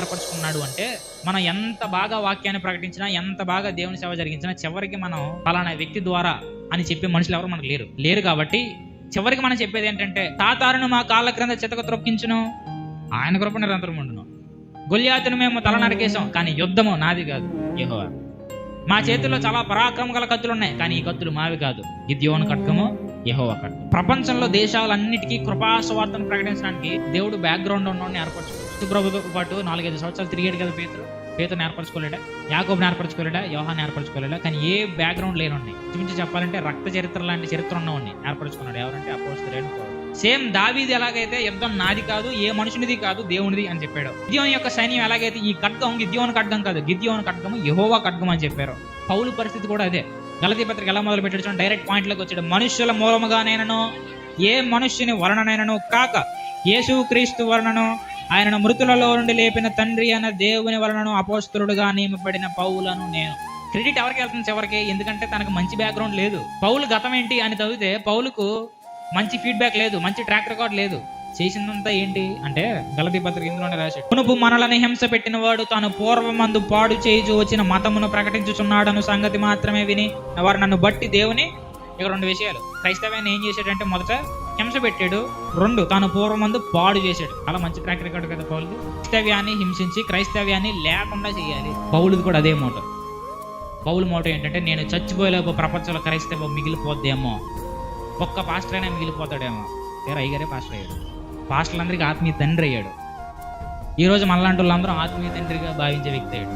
ఏర్పరచుకున్నాడు అంటే, మనం ఎంత బాగా వాక్యాన్ని ప్రకటించినా, ఎంత బాగా దేవుని సేవ జరిగించినా, చివరికి మనం ఫలానా వ్యక్తి ద్వారా అని చెప్పే మనుషులు ఎవరు మనకు లేరు కాబట్టి చివరికి మనం చెప్పేది ఏంటంటే, తాతారును మా కాళ్ళ క్రింద చితక త్రొక్కించును, ఆయన కృప నిరంతరం ఉండును. గొల్యాతును మేము తల నరికేశాం, కానీ యుద్ధము నాది కాదు, యెహోవా. మా చేతుల్లో చాలా పరాక్రమ గల కత్తులు ఉన్నాయి, కానీ ఈ కత్తులు మావి కాదు, గిద్యోను ఖడ్గము, యెహోవా ఖడ్గం. ప్రపంచంలో దేశాలన్నిటికీ కృపాసువార్తను ప్రకటించడానికి దేవుడు బ్యాక్గ్రౌండ్ ఉన్నోడిని ఏర్పరచుకోవచ్చు. ప్రభుతో పాటు 4-5 సంవత్సరాలు తిరిగాడు కదా పేతురుని ఏర్పరచుకోలేడా, యాకోబుని ఏర్పరచుకోలేడా, యోహాన్ని ఏర్పరచుకోలేడా, కానీ ఏ బ్యాక్గ్రౌండ్ లేనుండి చూపించి చెప్పాలంటే రక్త చరిత్ర లాంటి చరిత్ర ఉన్నవాడిని ఏర్పరచుకున్నాడు. ఎవరంటే అపోస్తలుడైన పౌలు. సేమ్ దావీదు ఎలాగైతే యుద్ధం నాది కాదు, ఏ మనుషునిది కాదు, దేవునిది అని చెప్పాడు. గిద్యోను యొక్క సైన్యం ఎలాగైతే ఈ ఖడ్గం గిద్యోను ఖడ్గం కాదు, గిద్యోను ఖడ్గము యెహోవా ఖడ్గం అని చెప్పారు. పౌలు పరిస్థితి కూడా అదే. గలతీ పత్రిక ఎలా మొదలు పెట్టాడు, డైరెక్ట్ పాయింట్లోకి వచ్చాడు. మనుష్యుల మూలముగానైనను ఏ మనుష్యుని వలననైనను కాక యేసుక్రీస్తు వలనను ఆయనను మృతులలో నుండి లేపిన తండ్రి అన్న దేవుని వలనను అపోస్తలుడుగా నియమపడిన పౌలను నేను. క్రెడిట్ ఎవరికి వెళ్తుంది చివరికి? ఎందుకంటే తనకు మంచి బ్యాక్గ్రౌండ్ లేదు. పౌలు గతం ఏంటి అని చదివితే పౌలుకు మంచి ఫీడ్బ్యాక్ లేదు, మంచి ట్రాక్ రికార్డ్ లేదు. చేసిందంతా ఏంటి అంటే గలతీ పత్రిక ఇందులోనే రాశాడు, మునుపు మనలను హింస పెట్టిన వాడు తాను పూర్వమందు పాడు చేయించు వచ్చిన మతమును ప్రకటించుచున్నాడను సంగతి మాత్రమే విని వారు నన్ను బట్టి దేవుని. ఇక 2 విషయాలు. క్రైస్తవ్యాన్ని ఏం చేశాడంటే, మొదట హింస పెట్టాడు, 2 తాను పూర్వమందు పాడు చేశాడు. చాలా మంచి ట్రాక్ రికార్డు కదా పౌలుది. క్రైస్తవ్యాన్ని హింసించి క్రైస్తవ్యాన్ని లేకుండా చేయాలి. పౌలుది కూడా అదే మోటో. పౌలు మోటో ఏంటంటే, నేను చచ్చిపోయేలోపు ప్రపంచంలో క్రైస్తవం మిగిలిపోద్దేమో, ఒక్క పాస్టర్ అయినా మిగిలిపోతాడేమో. అయ్యగారే పాస్టర్ అయ్యాడు, పాస్టర్లందరికీ ఆత్మీయ తండ్రి అయ్యాడు. ఈరోజు మనలాంటి వాళ్ళందరూ ఆత్మీయ తండ్రిగా భావించే వ్యక్తి అయ్యాడు.